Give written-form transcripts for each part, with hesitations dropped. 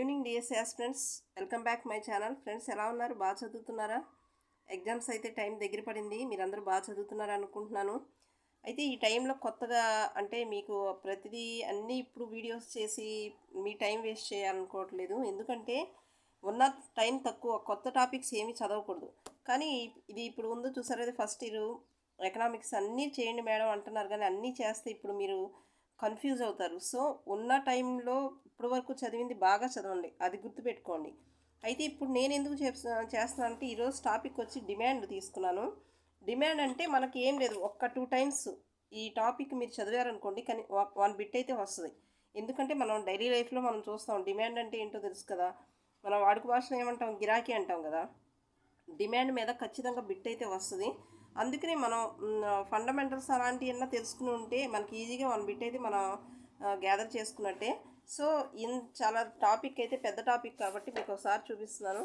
Evening DSC aspirants, welcome back my channel. Friends, ఎలా ఉన్నారు? బాగా చదువుతున్నారా? ఎగ్జామ్స్ అయితే టైం దగ్గర పడింది. మీరందరూ బాగా చదువుతున్నారు అనుకుంటున్నాను. అయితే ఈ టైంలో కొత్తగా అంటే మీకు ప్రతిదీ అన్నీ ఇప్పుడు వీడియోస్ చేసి మీ టైం వేస్ట్ చేయాలనుకోవట్లేదు. ఎందుకంటే ఉన్న టైం తక్కువ, కొత్త టాపిక్స్ ఏమీ చదవకూడదు. కానీ ఇది ఇప్పుడు ఉందో చూసారు, అది ఫస్ట్ ఇయర్ ఎకనామిక్స్ అన్నీ చేయండి మేడం అంటున్నారు, కానీ అన్నీ చేస్తే ఇప్పుడు మీరు కన్ఫ్యూజ్ అవుతారు. సో ఉన్న టైంలో ఇప్పటి వరకు చదివింది బాగా చదవండి, అది గుర్తుపెట్టుకోండి. అయితే ఇప్పుడు నేను ఎందుకు చేస్తున్నానంటే ఈరోజు టాపిక్ వచ్చి డిమాండ్ తీసుకున్నాను. డిమాండ్ అంటే మనకి ఏం లేదు, ఒక్క 2 టైమ్స్ ఈ టాపిక్ మీరు చదివారనుకోండి, కానీ 1 బిట్ అయితే వస్తుంది. ఎందుకంటే మనం డైలీ లైఫ్లో మనం చూస్తాం డిమాండ్ అంటే ఏంటో తెలుసు కదా. మనం వాడుక భాషలో ఏమంటాం, గిరాకీ అంటాం కదా. డిమాండ్ మీద ఖచ్చితంగా బిట్ అయితే వస్తుంది. అందుకనే మనం ఫండమెంటల్స్ అలాంటివన్నా తెలుసుకుని ఉంటే మనకి ఈజీగా 1 బిట్ అయితే మనం గ్యాదర్ చేసుకున్నట్టే. సో చాలా టాపిక్ అయితే పెద్ద టాపిక్ కాబట్టి మీకు ఒకసారి చూపిస్తున్నాను.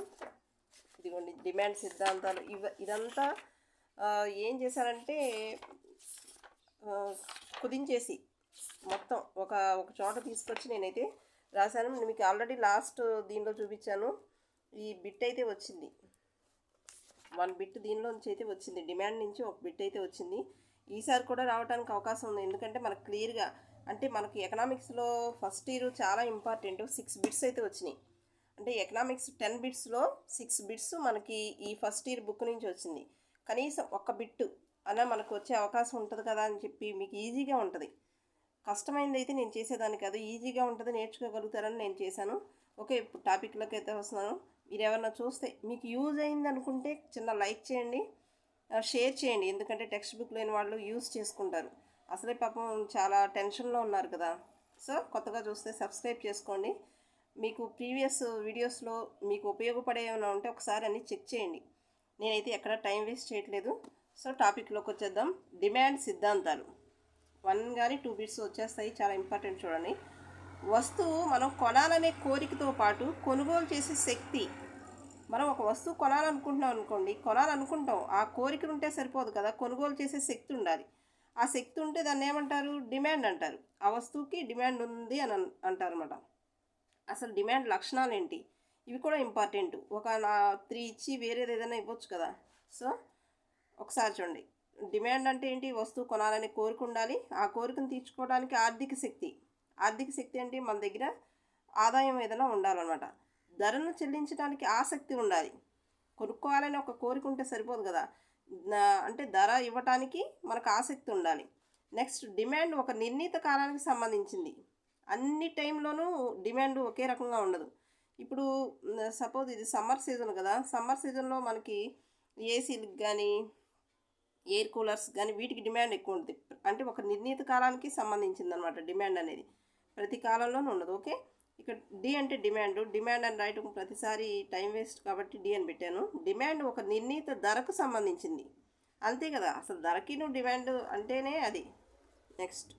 ఇదిగోండి, డిమాండ్ సిద్ధాంతాలు ఇదంతా ఏం చేశారంటే కుదించేసి మొత్తం ఒక చోట తీసుకొచ్చి నేనైతే రాశాను. మీకు ఆల్రెడీ లాస్ట్ దీనిలో చూపించాను. ఈ బిట్ అయితే వచ్చింది, 1 బిట్ దీనిలో నుంచి అయితే వచ్చింది. డిమాండ్ నుంచి 1 బిట్ అయితే వచ్చింది. ఈసారి కూడా రావడానికి అవకాశం ఉంది. ఎందుకంటే మనకు క్లియర్గా అంటే మనకి ఎకనామిక్స్లో ఫస్ట్ ఇయర్ చాలా ఇంపార్టెంట్. 6 బిట్స్ అయితే వచ్చినాయి. అంటే ఎకనామిక్స్ 10 బిట్స్లో 6 బిట్స్ మనకి ఈ ఫస్ట్ ఇయర్ బుక్ నుంచి వచ్చింది. కనీసం 1 బిట్ అలా మనకు వచ్చే అవకాశం ఉంటుంది కదా అని చెప్పి మీకు ఈజీగా ఉంటుంది. కష్టమైనది అయితే నేను చేసేదాన్ని కాదు, ఈజీగా ఉంటుంది, నేర్చుకోగలుగుతారని నేను చేశాను. ఓకే, ఇప్పుడు టాపిక్లోకి అయితే వస్తున్నాను. మీరు ఎవరన్నా చూస్తే మీకు యూజ్ అయింది అనుకుంటే చిన్న లైక్ చేయండి, షేర్ చేయండి. ఎందుకంటే టెక్స్ట్ బుక్ లేని వాళ్ళు యూజ్ చేసుకుంటారు. అసలే పాపం చాలా టెన్షన్లో ఉన్నారు కదా. సో కొత్తగా చూస్తే సబ్స్క్రైబ్ చేసుకోండి. మీకు ప్రీవియస్ వీడియోస్లో మీకు ఉపయోగపడే ఏమైనా ఉంటే ఒకసారి అన్నీ చెక్ చేయండి. నేనైతే ఎక్కడ టైం వేస్ట్ చేయట్లేదు. సో టాపిక్లోకి వచ్చేద్దాం. డిమాండ్ సిద్ధాంతాలు 1 కానీ 2 బిట్స్ వచ్చేస్తాయి, చాలా ఇంపార్టెంట్. చూడండి, వస్తువు మనం కొనాలనే కోరికతో పాటు కొనుగోలు చేసే శక్తి. మనం ఒక వస్తువు కొనాలనుకుంటున్నాం అనుకోండి, కొనాలనుకుంటాం, ఆ కోరిక ఉంటే సరిపోదు కదా, కొనుగోలు చేసే శక్తి ఉండాలి. ఆ శక్తి ఉంటే దాన్ని ఏమంటారు? డిమాండ్ అంటారు. ఆ వస్తువుకి డిమాండ్ ఉంది అని అంటారు అన్నమాట. అసలు డిమాండ్ లక్షణాలు ఏంటి, ఇవి కూడా ఇంపార్టెంట్. ఒక 3 ఇచ్చి వేరేది ఏదైనా ఇవ్వచ్చు కదా. సో ఒకసారి చూడండి, డిమాండ్ అంటే ఏంటి? వస్తువు కొనాలని కోరిక ఉండాలి, ఆ కోరికను తీర్చుకోవడానికి ఆర్థిక శక్తి. ఆర్థిక శక్తి అంటే మన దగ్గర ఆదాయం ఏదైనా ఉండాలన్నమాట. ధరను చెల్లించడానికి ఆసక్తి ఉండాలి. కొనుక్కోవాలని ఒక కోరిక ఉంటే సరిపోదు కదా, అంటే ధర ఇవ్వటానికి మనకు ఆసక్తి ఉండాలి. నెక్స్ట్, డిమాండ్ ఒక నిర్ణీత కాలానికి సంబంధించింది. అన్ని టైంలోనూ డిమాండ్ ఒకే రకంగా ఉండదు. ఇప్పుడు సపోజ్ ఇది సమ్మర్ సీజన్ కదా, సమ్మర్ సీజన్లో మనకి ఏసీలకు కానీ ఎయిర్ కూలర్స్ కానీ వీటికి డిమాండ్ ఎక్కువ ఉంటుంది. అంటే ఒక నిర్ణీత కాలానికి సంబంధించింది అనమాట డిమాండ్ అనేది, ప్రతి కాలంలోనూ ఉండదు. ఓకే, ఇక్కడ డి అంటే డిమాండ్. డిమాండ్ అని రాయటం ప్రతిసారి టైం వేస్ట్ కాబట్టి డి అని పెట్టాను. డిమాండ్ ఒక నిర్ణీత ధరకు సంబంధించింది, అంతే కదా. అసలు ధరకి డిమాండ్ అంటేనే అది. నెక్స్ట్,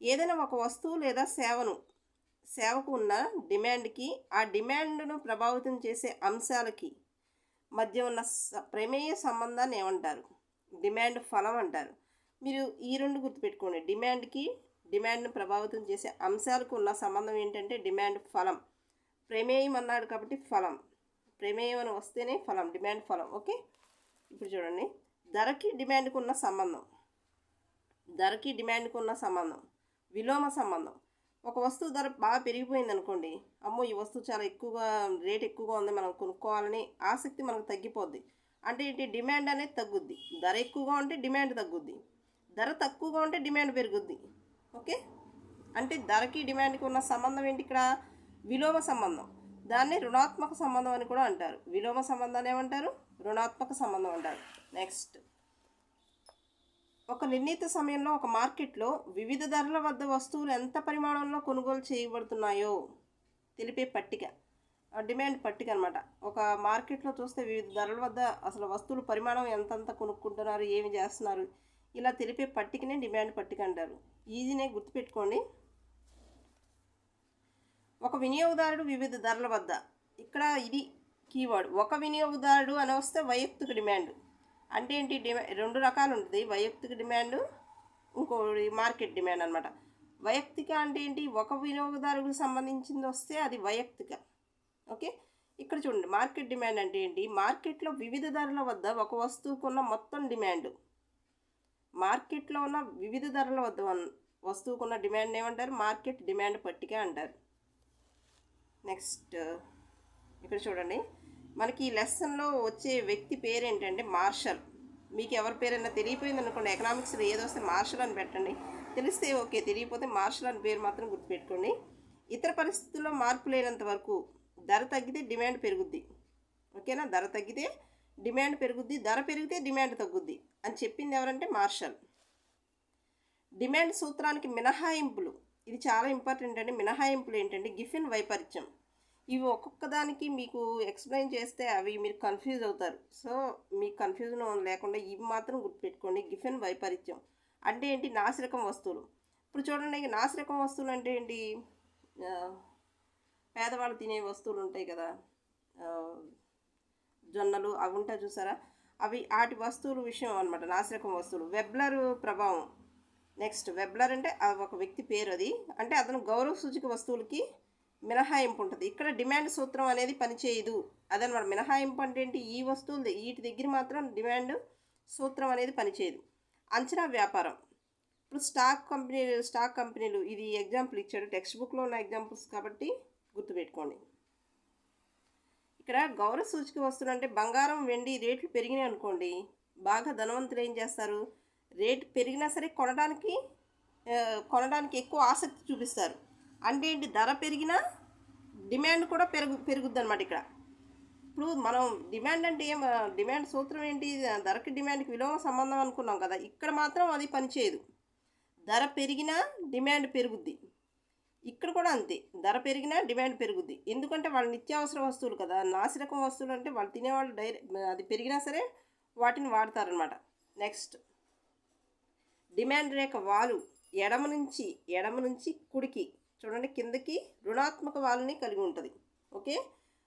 ఏదైనా ఒక వస్తువు లేదా సేవకు ఉన్న డిమాండ్కి ఆ డిమాండ్ను ప్రభావితం చేసే అంశాలకి మధ్య ఉన్న ప్రమేయ సంబంధాన్ని ఏమంటారు? డిమాండ్ ఫలం అంటారు. మీరు ఈ 2 గుర్తుపెట్టుకోండి. డిమాండ్ను ప్రభావితం చేసే అంశాలకు ఉన్న సంబంధం ఏంటంటే డిమాండ్ ఫలం. ప్రమేయం అన్నాడు కాబట్టి ఫలం, ప్రమేయం అని వస్తేనే ఫలం, డిమాండ్ ఫలం. ఓకే, ఇప్పుడు చూడండి, ధరకి డిమాండ్కు ఉన్న సంబంధం విలోమ సంబంధం. ఒక వస్తువు ధర బాగా పెరిగిపోయింది అనుకోండి, అమ్మో ఈ వస్తువు చాలా రేట్ ఎక్కువగా ఉంది, మనం కొనుక్కోవాలని ఆసక్తి మనకు తగ్గిపోద్ది. అంటే ఏంటి? డిమాండ్ అనేది తగ్గుద్ది. ధర ఎక్కువగా ఉంటే డిమాండ్ తగ్గుద్ది, ధర తక్కువగా ఉంటే డిమాండ్ పెరుగుద్ది. ఓకే, అంటే ధరకి డిమాండ్కి ఉన్న సంబంధం ఏంటి? ఇక్కడ విలోమ సంబంధం. దాన్ని రుణాత్మక సంబంధం అని కూడా అంటారు. విలోమ సంబంధాన్ని ఏమంటారు? రుణాత్మక సంబంధం అంటారు. నెక్స్ట్, ఒక నిర్ణీత సమయంలో ఒక మార్కెట్లో వివిధ ధరల వద్ద వస్తువులు ఎంత పరిమాణంలో కొనుగోలు చేయబడుతున్నాయో తెలిపే పట్టిక, డిమాండ్ పట్టిక అనమాట. ఒక మార్కెట్లో చూస్తే వివిధ ధరల వద్ద అసలు వస్తువుల పరిమాణం ఎంతంత కొనుక్కుంటున్నారు, ఏమి చేస్తున్నారు, ఇలా తెలిపే పట్టికనే డిమాండ్ పట్టిక అంటారు. ఈజీనే గుర్తుపెట్టుకోండి. ఒక వినియోగదారుడు వివిధ ధరల వద్ద, ఇక్కడ ఇది కీవర్డ్. ఒక వినియోగదారుడు అని వస్తే వైయక్తిక డిమాండ్. అంటే ఏంటి? 2 రకాలు ఉంటుంది, వైయక్తిక డిమాండ్, ఇంకోటి మార్కెట్ డిమాండ్ అనమాట. వైయక్తిక అంటే ఏంటి, ఒక వినియోగదారులకు సంబంధించింది వస్తే అది వైయక్తిక. ఓకే, ఇక్కడ చూడండి మార్కెట్ డిమాండ్ అంటే ఏంటి, మార్కెట్లో వివిధ ధరల వద్ద ఒక వస్తువుకున్న మొత్తం డిమాండ్. మార్కెట్లో ఉన్న వివిధ ధరల వద్ద వస్తువుకున్న డిమాండ్ ఏమంటారు, మార్కెట్ డిమాండ్ పట్టిక అంటారు. నెక్స్ట్ ఇక్కడ చూడండి, మనకి ఈ లెసన్లో వచ్చే వ్యక్తి పేరు ఏంటంటే మార్షల్. మీకు ఎవరి పేరైనా తెలియపోయింది అనుకోండి, ఎకనామిక్స్లో ఏదో వస్తే మార్షల్ అని పెట్టండి, తెలిస్తే ఓకే, తెలియకపోతే మార్షల్ అని పేరు మాత్రం గుర్తుపెట్టుకోండి. ఇతర పరిస్థితుల్లో మార్పు లేనంత వరకు ధర తగ్గితే డిమాండ్ పెరుగుద్ది. ఓకేనా, ధర తగ్గితే డిమాండ్ పెరుగుద్ది, ధర పెరిగితే డిమాండ్ తగ్గుద్ది అని చెప్పింది ఎవరంటే మార్షల్. డిమాండ్ సూత్రానికి మినహాయింపులు, ఇది చాలా ఇంపార్టెంట్ అండి. మినహాయింపులు ఏంటంటే గిఫెన్ వైపరీత్యం. ఇవి ఒక్కొక్క దానికి మీకు ఎక్స్ప్లెయిన్ చేస్తే అవి మీరు కన్ఫ్యూజ్ అవుతారు. సో మీకు కన్ఫ్యూజన్ లేకుండా ఇవి మాత్రం గుర్తుపెట్టుకోండి. గిఫెన్ వైపరీత్యం అంటే ఏంటి, నాసిరకం వస్తువులు. ఇప్పుడు చూడండి, నాసిరకం వస్తువులు అంటే ఏంటి, పేదవాళ్ళు తినే వస్తువులు ఉంటాయి కదా, జొన్నలు అవి ఉంటాయి చూసారా, అవి వాటి వస్తువుల విషయం అనమాట నాసిరకం వస్తువులు. వెబ్లర్ ప్రభావం. నెక్స్ట్ వెబ్లర్ అంటే ఒక వ్యక్తి పేరు, అది అంటే అతను గౌరవ సూచిక వస్తువులకి మినహాయింపు ఉంటుంది. ఇక్కడ డిమాండ్ సూత్రం అనేది పనిచేయదు అదనమాట. మినహాయింపు అంటే ఏంటి, ఈ వస్తువులు వీటి దగ్గర మాత్రం డిమాండ్ సూత్రం అనేది పనిచేయదు. అంచనా వ్యాపారం. ఇప్పుడు స్టాక్ కంపెనీలు ఇది ఎగ్జాంపుల్ ఇచ్చాడు, టెక్స్ట్ బుక్లో ఉన్న ఎగ్జాంపుల్స్ కాబట్టి గుర్తుపెట్టుకోండి. ఇక్కడ గౌరవ సూచిక వస్తువులు అంటే బంగారం వెండి రేట్లు పెరిగినాయి అనుకోండి, బాగా ధనవంతులు ఏం చేస్తారు, రేటు పెరిగినా సరే కొనడానికి ఎక్కువ ఆసక్తి చూపిస్తారు. అంటే ఏంటి, ధర పెరిగినా డిమాండ్ కూడా పెరుగుద్ది అనమాట. ఇక్కడ ఇప్పుడు మనం డిమాండ్ అంటే డిమాండ్ సూత్రం ఏంటి, ధరకి డిమాండ్కి విలోమ సంబంధం అనుకున్నాం కదా, ఇక్కడ మాత్రం అది పనిచేయదు. ధర పెరిగినా డిమాండ్ పెరుగుద్ది. ఇక్కడ కూడా అంతే, ధర పెరిగినా డిమాండ్ పెరుగుద్ది. ఎందుకంటే వాళ్ళు నిత్యావసర వస్తువులు కదా, నాసిరకం వస్తువులు అంటే వాళ్ళు తినేవాళ్ళు అది పెరిగినా సరే వాటిని వాడతారనమాట. నెక్స్ట్ డిమాండ్ రేఖ వాలు ఎడమ నుంచి కుడికి చూడండి, కిందకి రుణాత్మక వాలుని కలిగి ఉంటుంది. ఓకే,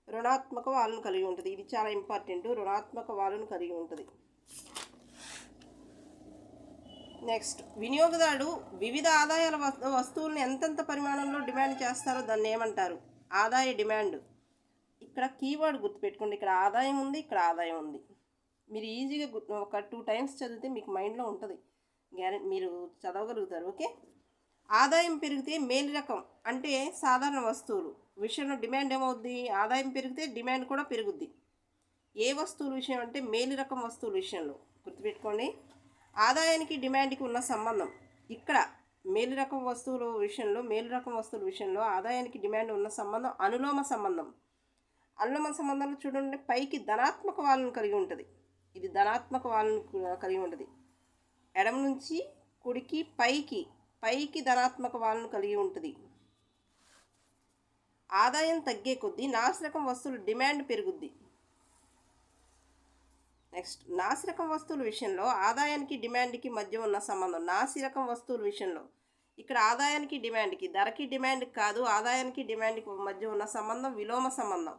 రుణాత్మక వాలును కలిగి ఉంటుంది. ఇది చాలా ఇంపార్టెంట్, రుణాత్మక వాలును కలిగి ఉంటుంది. నెక్స్ట్ వినియోగదారుడు వివిధ ఆదాయాల వస్తువులను ఎంతెంత పరిమాణంలో డిమాండ్ చేస్తారో దాన్ని ఏమంటారు, ఆదాయ డిమాండ్. ఇక్కడ కీవర్డ్ గుర్తుపెట్టుకోండి, ఇక్కడ ఆదాయం ఉంది, ఇక్కడ ఆదాయం ఉంది. మీరు ఈజీగా ఒక 2 టైమ్స్ చదివితే మీకు మైండ్లో ఉంటుంది, మీరు చదవగలుగుతారు. ఓకే, ఆదాయం పెరిగితే మేలు రకం అంటే సాధారణ వస్తువులు విషయంలో డిమాండ్ ఏమవుద్ది, ఆదాయం పెరిగితే డిమాండ్ కూడా పెరుగుద్ది. ఏ వస్తువుల విషయం అంటే మేలు రకం వస్తువుల విషయంలో గుర్తుపెట్టుకోండి. ఆదాయానికి డిమాండ్కి ఉన్న సంబంధం ఇక్కడ మేలు రకం వస్తువుల విషయంలో ఆదాయానికి డిమాండ్ ఉన్న సంబంధం అనులోమ సంబంధం. అనులోమ సంబంధంలో చూడండి, పైకి ధనాత్మక వాలును కలిగి ఉంటుంది. ఇది ధనాత్మక వాలును కలిగి ఉంటుంది. ఎడమ నుంచి కుడికి పైకి ధనాత్మక వాలును కలిగి ఉంటుంది. ఆదాయం తగ్గే కొద్దీ నాసిరకం వస్తువుల డిమాండ్ పెరుగుద్ది. నెక్స్ట్ నాసిరకం వస్తువుల విషయంలో ఆదాయానికి డిమాండ్కి మధ్య ఉన్న సంబంధం. నాసిరకం వస్తువుల విషయంలో ఇక్కడ ఆదాయానికి డిమాండ్కి, ధరకి డిమాండ్కి కాదు, ఆదాయానికి డిమాండ్కి మధ్య ఉన్న సంబంధం విలోమ సంబంధం.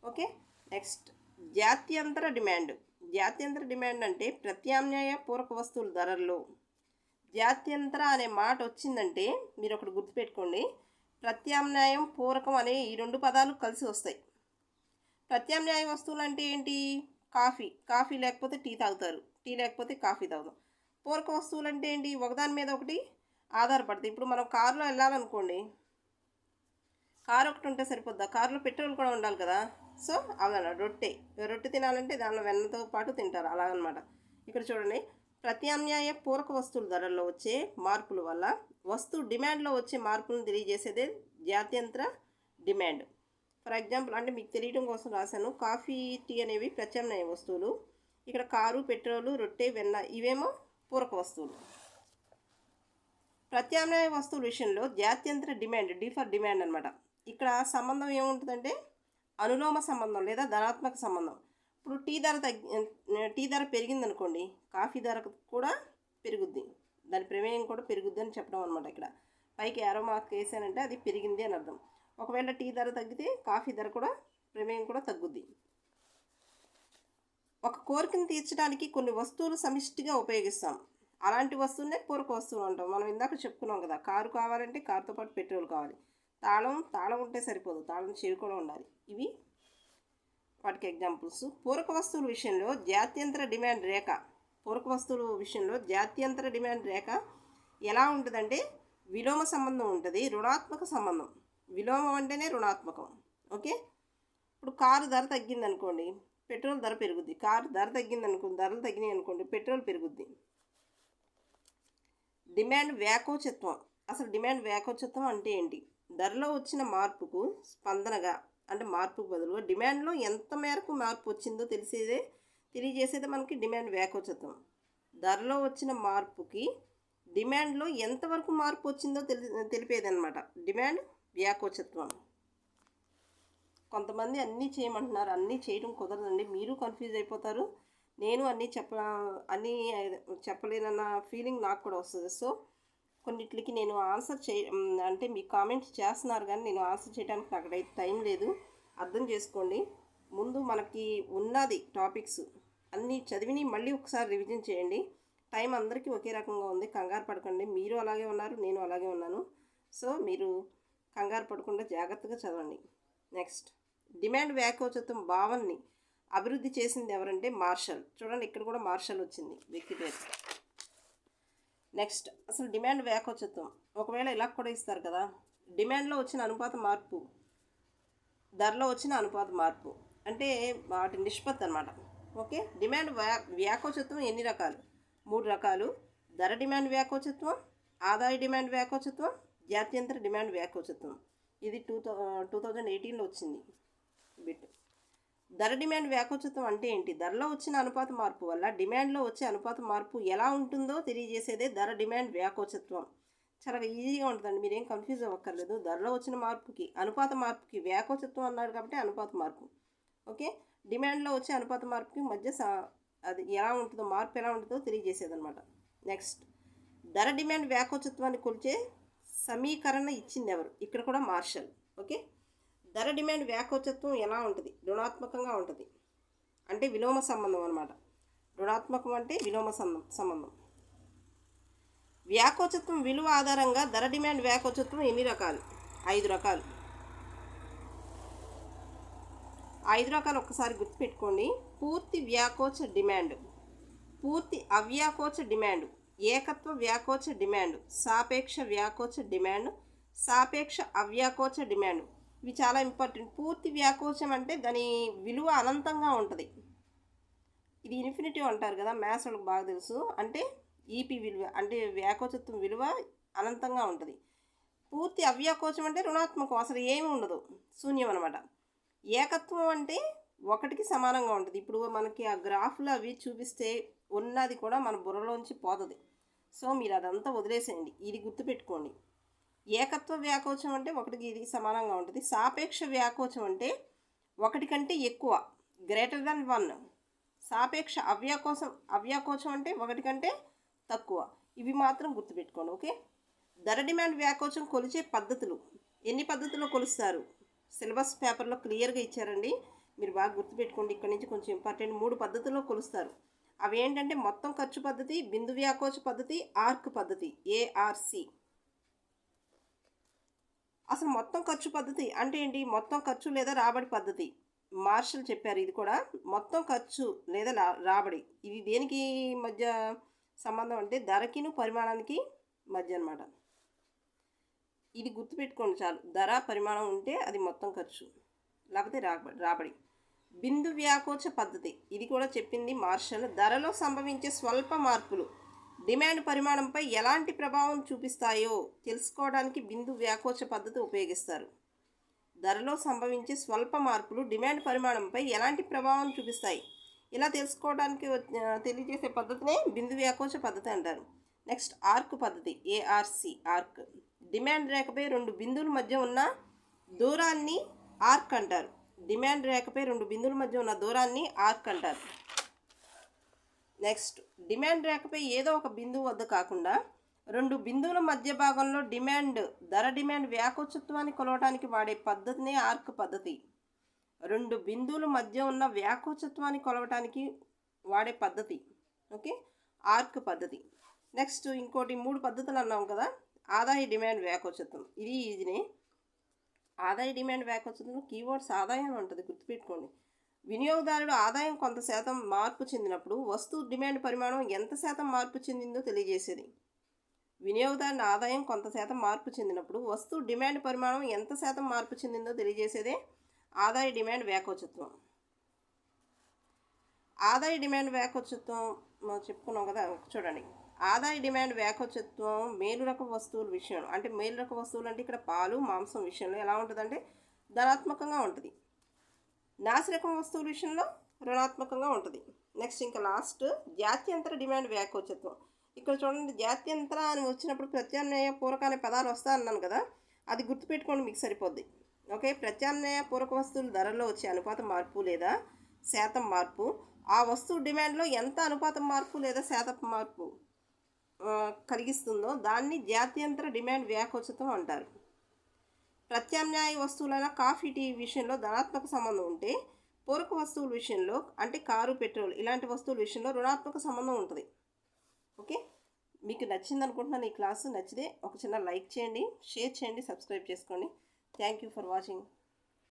ఓకే, నెక్స్ట్ జాత్యంతర డిమాండ్. జాత్యంతర డిమాండ్ అంటే ప్రత్యామ్నాయ పూరక వస్తువుల ధరల్లో. జాత్యంతర అనే మాట వచ్చిందంటే మీరు ఒకటి గుర్తుపెట్టుకోండి, ప్రత్యామ్నాయం పూరకం అనే ఈ 2 పదాలు కలిసి వస్తాయి. ప్రత్యామ్నాయ వస్తువులు అంటే ఏంటి, కాఫీ లేకపోతే టీ తాగుతారు, టీ లేకపోతే కాఫీ తాగుతాం. పూరక వస్తువులు అంటే ఏంటి, ఒకదాని మీద ఒకటి ఆధారపడతాయి. ఇప్పుడు మనం కారులో వెళ్ళాలనుకోండి, కారు ఒకటి ఉంటే సరిపోద్దా, కారులో పెట్రోల్ కూడా ఉండాలి కదా. సో అదన రొట్టె తినాలంటే దానిలో వెన్నతో పాటు తింటారు, అలాగనమాట. ఇక్కడ చూడండి, ప్రత్యామ్నాయ పూరక వస్తువుల ధరల్లో వచ్చే మార్పుల వల్ల వస్తువు డిమాండ్లో వచ్చే మార్పులను తెలియజేసేదే జాత్యంతర డిమాండ్. ఫర్ ఎగ్జాంపుల్ అంటే మీకు తెలియడం కోసం రాశాను, కాఫీ టీ అనేవి ప్రత్యామ్నాయ వస్తువులు, ఇక్కడ కారు పెట్రోలు రొట్టె వెన్న ఇవేమో పూరక వస్తువులు. ప్రత్యామ్నాయ వస్తువుల విషయంలో జాత్యంతర డిమాండ్ ఫర్ డిమాండ్ అనమాట. ఇక్కడ సంబంధం ఏముంటుందంటే అనులోమ సంబంధం లేదా ధనాత్మక సంబంధం. ఇప్పుడు టీ ధర పెరిగింది అనుకోండి, కాఫీ ధర కూడా పెరుగుద్ది, దాని ప్రమేయం కూడా పెరుగుద్ది అని చెప్పడం అనమాట. ఇక్కడ పైకి యారో మార్క్ వేసానంటే అది పెరిగింది అని అర్థం. ఒకవేళ టీ ధర తగ్గితే కాఫీ ధర కూడా ప్రమేయం కూడా తగ్గుద్ది. ఒక కోరికను తీర్చడానికి కొన్ని వస్తువులు సమిష్టిగా ఉపయోగిస్తాం. అలాంటి వస్తువునే పూరక వస్తువు అంటాం. మనం ఇందాక చెప్పుకున్నాం కదా, కారు కావాలంటే కారుతో పాటు పెట్రోల్ కావాలి. తాళం ఉంటే సరిపోదు, తాళం చెవి కూడా ఉండాలి. ఇవి వాటికి ఎగ్జాంపుల్స్. పూరక వస్తువుల విషయంలో జాత్యంతర డిమాండ్ రేఖ ఎలా ఉంటుందంటే విలోమ సంబంధం ఉంటుంది, రుణాత్మక సంబంధం. విలోమం అంటేనే రుణాత్మకం. ఓకే, ఇప్పుడు కారు ధర తగ్గింది అనుకోండి, పెట్రోల్ ధర పెరుగుద్ది. కారు ధర తగ్గింది అనుకోండి, ధరలు తగ్గినాయి అనుకోండి, పెట్రోల్ పెరుగుద్ది. డిమాండ్ వ్యాకోచత్వం. అసలు డిమాండ్ వ్యాకోచత్వం అంటే ఏంటి? ధరలో వచ్చిన మార్పుకు స్పందనగా, అంటే మార్పుకు బదులుగా డిమాండ్లో ఎంత మేరకు మార్పు వచ్చిందో తెలియజేసేదే మనకి డిమాండ్ వ్యాకోచత్వం. ధరలో వచ్చిన మార్పుకి డిమాండ్లో ఎంతవరకు మార్పు వచ్చిందో తెలిపేదన్నమాట డిమాండ్ వ్యాకోచత్వం. కొంతమంది అన్నీ చేయమంటున్నారు, అన్నీ చేయడం కుదరదండి, మీరు కన్ఫ్యూజ్ అయిపోతారు. నేను అన్నీ చెప్పలేనన్న ఫీలింగ్ నాకు కూడా వస్తుంది. సో కొన్నిటికి నేను అంటే మీ కామెంట్స్ చేస్తున్నారు కానీ నేను ఆన్సర్ చేయడానికి నాకైతే టైం లేదు, అర్థం చేసుకోండి. ముందు మనకి ఉన్నది టాపిక్స్ అన్నీ చదివిని మళ్ళీ ఒకసారి రివిజన్ చేయండి. టైం అందరికీ ఒకే రకంగా ఉంది, కంగారు పడకండి. మీరు అలాగే ఉన్నారు, నేను అలాగే ఉన్నాను. సో మీరు కంగారు పడకుండా జాగ్రత్తగా చదవండి. నెక్స్ట్, డిమాండ్ వ్యాకోచత్వం భావనని అభివృద్ధి చేసింది ఎవరంటే మార్షల్. చూడండి, ఇక్కడ కూడా మార్షల్ వచ్చింది వ్యక్తి పేరు. నెక్స్ట్, అసలు డిమాండ్ వ్యాకోచత్వం ఒకవేళ ఇలా కూడా ఇస్తారు కదా, డిమాండ్లో వచ్చిన అనుపాత మార్పు ధరలో వచ్చిన అనుపాత మార్పు అంటే వాటి నిష్పత్తి అన్నమాట. ఓకే, డిమాండ్ వ్యాకోచత్వం ఎన్ని రకాలు? 3 రకాలు. ధర డిమాండ్ వ్యాకోచత్వం, ఆదాయ డిమాండ్ వ్యాకోచత్వం, జాత్యంతర డిమాండ్ వ్యాకోచత్వం. ఇది 2018లో వచ్చింది బిట్. ధర డిమాండ్ వ్యాకోచత్వం అంటే ఏంటి? ధరలో వచ్చిన అనుపాత మార్పు వల్ల డిమాండ్లో వచ్చే అనుపాత మార్పు ఎలా ఉంటుందో తెలియజేసేదే ధర డిమాండ్ వ్యాకోచత్వం. చాలా ఈజీగా ఉంటుందండి, మీరేం కన్ఫ్యూజ్ అవ్వక్కర్లేదు. ధరలో వచ్చిన మార్పుకి అనుపాత మార్పుకి వ్యాకోచత్వం అన్నాడు కాబట్టి అనుపాత మార్పు. ఓకే, డిమాండ్లో వచ్చే అనుపాత మార్పుకి మధ్య అది ఎలా ఉంటుందో, మార్పు ఎలా ఉంటుందో తెలియజేసేదన్నమాట. నెక్స్ట్, ధర డిమాండ్ వ్యాకోచత్వాన్ని కొలిచే సమీకరణ ఇచ్చింది ఎవరు? ఇక్కడ కూడా మార్షల్. ఓకే, ధర డిమాండ్ వ్యాకోచత్వం ఎలా ఉంటుంది? రుణాత్మకంగా ఉంటుంది, అంటే విలోమ సంబంధం అన్నమాట. రుణాత్మకం అంటే విలోమ సంబంధం. వ్యాకోచత్వం విలువ ఆధారంగా ధర డిమాండ్ వ్యాకోచత్వం ఎన్ని రకాలు? 5 రకాలు. 5 రకాలు ఒక్కసారి గుర్తుపెట్టుకోండి. పూర్తి వ్యాకోచ డిమాండ్, పూర్తి అవ్యాకోచ డిమాండ్, ఏకత్వ వ్యాకోచ డిమాండ్, సాపేక్ష వ్యాకోచ డిమాండ్, సాపేక్ష అవ్యాకోచ డిమాండ్. ఇవి చాలా ఇంపార్టెంట్. పూర్తి వ్యాకోచం అంటే దాని విలువ అనంతంగా ఉంటుంది. ఇది ఇన్ఫినిటివ్ అంటారు కదా, మ్యాథ్స్ వాళ్ళకి బాగా తెలుసు. అంటే ఈపీ విలువ అంటే వ్యాకోచత్వం విలువ అనంతంగా ఉంటుంది. పూర్తి అవ్యాకోచం అంటే రుణాత్మకం, అసలు ఏమి ఉండదు, శూన్యం అనమాట. ఏకత్వం అంటే 1కి సమానంగా ఉంటుంది. ఇప్పుడు మనకి ఆ గ్రాఫ్లో అవి చూపిస్తే ఉన్నది కూడా మన బుర్రలోంచి పోతుంది. సో మీరు అదంతా వదిలేసేయండి, ఇది గుర్తుపెట్టుకోండి. ఏకత్వ వ్యాకోచం అంటే 1కి ఇది సమానంగా ఉంటుంది. సాపేక్ష వ్యాకోచం అంటే 1 కంటే ఎక్కువ, గ్రేటర్ దాన్ 1. సాపేక్ష అవ్యాకోచం అంటే 1 కంటే తక్కువ. ఇవి మాత్రం గుర్తుపెట్టుకోండి. ఓకే, ధర డిమాండ్ వ్యాకోచం కొలిచే పద్ధతులు. ఎన్ని పద్ధతుల్లో కొలుస్తారు? సిలబస్ పేపర్లో క్లియర్గా ఇచ్చారండి, మీరు బాగా గుర్తుపెట్టుకోండి. ఇక్కడ నుంచి కొంచెం ఇంపార్టెంట్. 3 పద్ధతుల్లో కొలుస్తారు. అవి ఏంటంటే మొత్తం ఖర్చు పద్ధతి, బిందు వ్యాకోచ పద్ధతి, ఆర్క్ పద్ధతి, ఏఆర్సి. అసలు మొత్తం ఖర్చు పద్ధతి అంటే ఏంటి? మొత్తం ఖర్చు లేదా రాబడి పద్ధతి. మార్షల్ చెప్పారు, ఇది కూడా మొత్తం ఖర్చు లేదా రాబడి. ఇది దేనికి మధ్య సంబంధం అంటే ధరకిను పరిమాణానికి మధ్య అన్నమాట. ఇది గుర్తుపెట్టుకోండి చాలు. ధర పరిమాణం ఉంటే అది మొత్తం ఖర్చు, లేకపోతే రాబడి. బిందు వ్యాకోచ పద్ధతి, ఇది కూడా చెప్పింది మార్షల్. ధరలో సంభవించే స్వల్ప మార్పులు డిమాండ్ పరిమాణంపై ఎలాంటి ప్రభావం చూపిస్తాయో తెలుసుకోవడానికి బిందు వ్యాకోచ పద్ధతి ఉపయోగిస్తారు. ధరలో సంభవించే స్వల్ప మార్పులు డిమాండ్ పరిమాణంపై ఎలాంటి ప్రభావం చూపిస్తాయి, ఇలా తెలుసుకోవడానికి తెలియజేసే పద్ధతినే బిందు వ్యాకోచ పద్ధతి అంటారు. నెక్స్ట్, ఆర్క్ పద్ధతి, ఏఆర్సి. ఆర్క్ డిమాండ్ రేఖపై 2 బిందువుల మధ్య ఉన్న దూరాన్ని ఆర్క్ అంటారు. డిమాండ్ రేఖపై 2 బిందువుల మధ్య ఉన్న దూరాన్ని ఆర్క్ అంటారు. నెక్స్ట్, డిమాండ్ రేఖపై ఏదో ఒక బిందువు వద్ద కాకుండా 2 బిందువుల మధ్య భాగంలో ధర డిమాండ్ వ్యాకోచత్వాన్ని కొలవడానికి వాడే పద్ధతినే ఆర్క్ పద్ధతి. 2 బిందువుల మధ్య ఉన్న వ్యాకోచత్వాన్ని కొలవటానికి వాడే పద్ధతి. ఓకే, ఆర్క్ పద్ధతి. నెక్స్ట్ ఇంకోటి 3 పద్ధతులు అన్నాం కదా. ఆదాయ డిమాండ్ వ్యాకోచత్వం ఇదినే. ఆదాయ డిమాండ్ వ్యాకోచత్వం కీవర్డ్స్ ఆదాయం ఉంటుంది, గుర్తుపెట్టుకోండి. వినియోగదారుడు ఆదాయం కొంత శాతం మార్పు చెందినప్పుడు వస్తువు డిమాండ్ పరిమాణం ఎంత శాతం మార్పు చెందిందో తెలియజేసేది. వినియోగదారుని ఆదాయం కొంత శాతం మార్పు చెందినప్పుడు వస్తువు డిమాండ్ పరిమాణం ఎంత శాతం మార్పు చెందిందో తెలియజేసేదే ఆదాయ డిమాండ్ వ్యాకోచత్వం. ఆదాయ డిమాండ్ వ్యాకోచత్వం చెప్పుకున్నాం కదా. చూడండి, ఆదాయ డిమాండ్ వ్యాకోచత్వం మేలు రకం వస్తువుల విషయంలో, అంటే మేలు రకం వస్తువులు అంటే ఇక్కడ పాలు మాంసం విషయంలో ఎలా ఉంటుందంటే ధనాత్మకంగా ఉంటుంది. నాసిరకం వస్తువుల విషయంలో రుణాత్మకంగా ఉంటుంది. నెక్స్ట్ ఇంకా లాస్ట్ జాత్యంతర డిమాండ్ వ్యాకోచత్వం. ఇక్కడ చూడండి, జాత్యంతర అని వచ్చినప్పుడు ప్రత్యామ్నాయ పూరక అనే పదాలు వస్తా అన్నాను కదా, అది గుర్తుపెట్టుకోండి, మీకు సరిపోద్ది. ఓకే, ప్రత్యామ్నాయ పూరక వస్తువుల ధరల్లో వచ్చే అనుపాత మార్పు లేదా శాతం మార్పు ఆ వస్తువు డిమాండ్లో ఎంత అనుపాతం మార్పు లేదా శాతం మార్పు కలిగిస్తుందో దాన్ని జాత్యంతర డిమాండ్ వ్యాకోచత్వం అంటారు. ప్రత్యామ్నాయ వస్తువులైన కాఫీ, టీ విషయంలో ధనాత్మక సంబంధం ఉంటే పూరక వస్తువుల విషయంలో అంటే కారు, పెట్రోల్ ఇలాంటి వస్తువుల విషయంలో రుణాత్మక సంబంధం ఉంటుంది. ఓకే, మీకు నచ్చింది అనుకుంటున్నాను. ఈ క్లాసు నచ్చితే ఒక చిన్న లైక్ చేయండి, షేర్ చేయండి, సబ్స్క్రైబ్ చేసుకోండి. Thank you for watching.